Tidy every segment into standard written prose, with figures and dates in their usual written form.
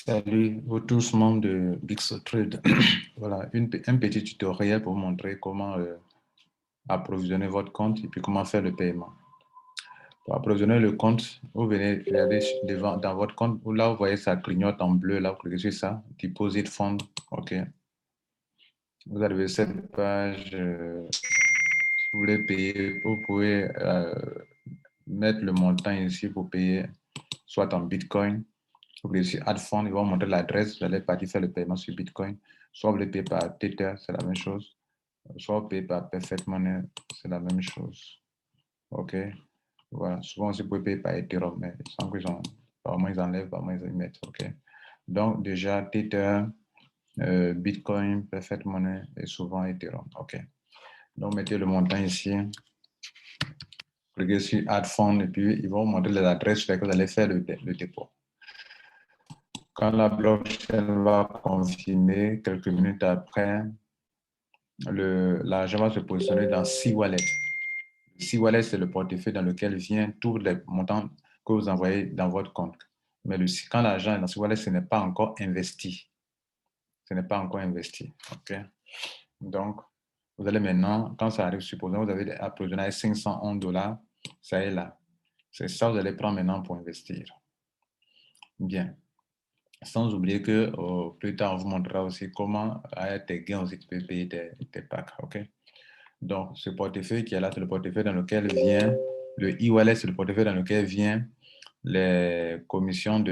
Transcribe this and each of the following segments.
Salut, vous tous membres de BixTrade. Voilà, un petit tutoriel pour vous montrer comment approvisionner votre compte et puis comment faire le paiement. Pour approvisionner le compte, vous venez regarder devant, dans votre compte, là vous voyez ça clignote en bleu, là vous cliquez sur ça, Deposit Fund, ok. Vous arrivez sur cette page, si vous voulez payer, vous pouvez mettre le montant ici pour payer, soit en Bitcoin. Vous cliquez sur Add Fund, ils vont montrer l'adresse, vous allez partir faire le paiement sur Bitcoin. Soit vous le payez par Tether, c'est la même chose. Soit vous payez par Perfect Money, c'est la même chose. OK. Voilà. Souvent aussi, vous pouvez payer par Ethereum, mais sans qu'ils ont, par moins ils enlèvent, par moins ils mettent. OK. Donc, déjà, Tether, Bitcoin, Perfect Money et souvent Ethereum. OK. Donc, mettez le montant ici. Cliquez sur Add Fund et puis ils vont vous montrer les adresses sur lesquelles vous allez faire le dépôt. Quand la blockchain va confirmer, quelques minutes après, l'argent va se positionner dans C-Wallet. C-Wallet, c'est le portefeuille dans lequel vient tous les montants que vous envoyez dans votre compte. Mais quand l'argent est dans C-Wallet, ce n'est pas encore investi. Ce n'est pas encore investi. OK? Donc, vous allez maintenant, quand ça arrive, supposons que vous avez approvisionné à $511, ça est là. C'est ça que vous allez prendre maintenant pour investir. Bien. Sans oublier que plus tard, on vous montrera aussi comment, avec tes gains aussi, tu peux payer tes packs. OK? Donc, ce portefeuille qui est là, c'est le portefeuille dans lequel vient, le e-wallet, c'est le portefeuille dans lequel vient les commissions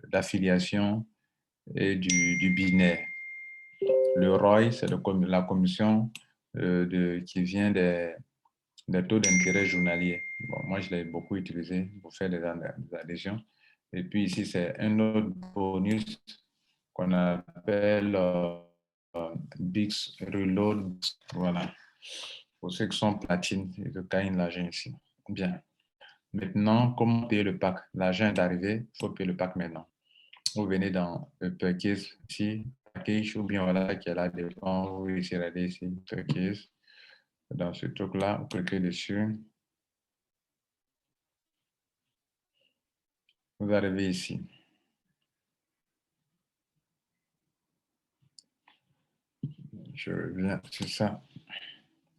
d'affiliation et du binaire. Le ROI, c'est la commission qui vient des taux d'intérêt journaliers. Bon, moi, je l'ai beaucoup utilisé pour faire des adhésions. Et puis ici, c'est un autre bonus qu'on appelle Bix Reload. Voilà. Pour ceux qui sont platine, ils gagnent l'argent ici. Bien. Maintenant, comment payer le pack? L'argent est arrivé, il faut payer le pack maintenant. Vous venez dans le Purchase ici, Package, ou bien voilà qui est là devant, vous ici, regardez ici, Purchase. Dans ce truc-là, vous cliquez dessus. Vous arrivez ici. Je reviens sur ça.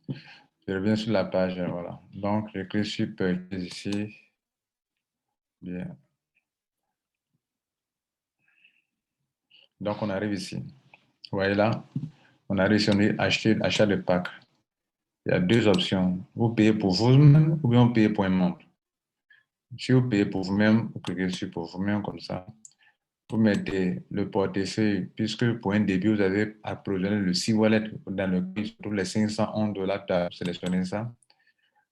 Je reviens sur la page, voilà. Donc, je clique sur Purchase ici. Bien. Donc, on arrive ici. Vous voyez là, on arrive ici, on dit acheter, achat de pack. Il y a deux options. Vous payez pour vous-même ou bien vous payez pour un membre. Si vous payez pour vous-même, vous cliquez sur pour vous-même comme ça. Vous mettez le portefeuille, puisque pour un début, vous avez approvisionné le C-Wallet dans lequel se trouvent les $511, tu as sélectionné ça.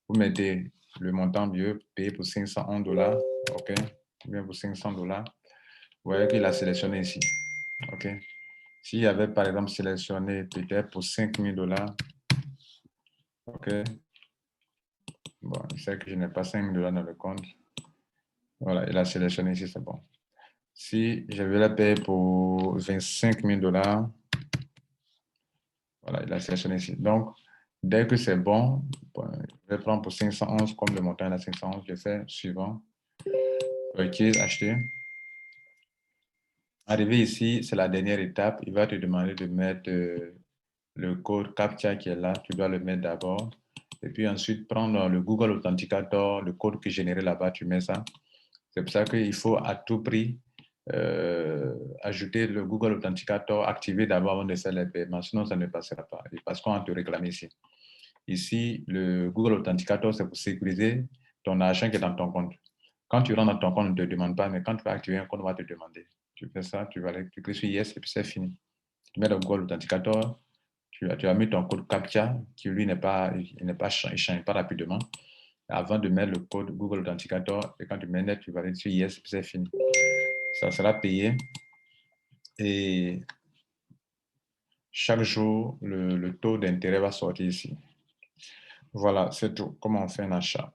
Vous mettez le montant vieux, payé pour $511, OK, ou bien pour $500. Vous voyez qu'il a sélectionné ici, OK. S'il y avait par exemple sélectionné peut-être pour $5,000, OK. Bon, je sais que je n'ai pas $5,000 dans le compte. Voilà, il a sélectionné ici, c'est bon. Si je vais la payer pour $25,000, voilà, il a sélectionné ici. Donc, dès que c'est bon, je vais prendre pour 511, comme le montant est à 511, je fais suivant. Purchase, acheter. Arrivé ici, c'est la dernière étape. Il va te demander de mettre le code CAPTCHA qui est là. Tu dois le mettre d'abord. Et puis ensuite, prendre le Google Authenticator, le code que généré là-bas, tu mets ça. C'est pour ça qu'il faut à tout prix ajouter le Google Authenticator, activer d'abord avant de faire les paiements, sinon ça ne passera pas. Parce qu'on va te réclamer ici. Ici, le Google Authenticator, c'est pour sécuriser ton argent qui est dans ton compte. Quand tu rentres dans ton compte, on ne te demande pas, mais quand tu vas activer un compte, on va te demander. Tu fais ça, tu vas aller cliquer sur Yes et puis c'est fini. Tu mets le Google Authenticator, tu as mis ton code CAPTCHA qui lui il change pas rapidement. Avant de mettre le code Google Authenticator, et quand tu mets net, tu vas aller sur Yes et puis c'est fini. Ça sera payé et chaque jour, le taux d'intérêt va sortir ici. Voilà, c'est tout. Comment on fait un achat?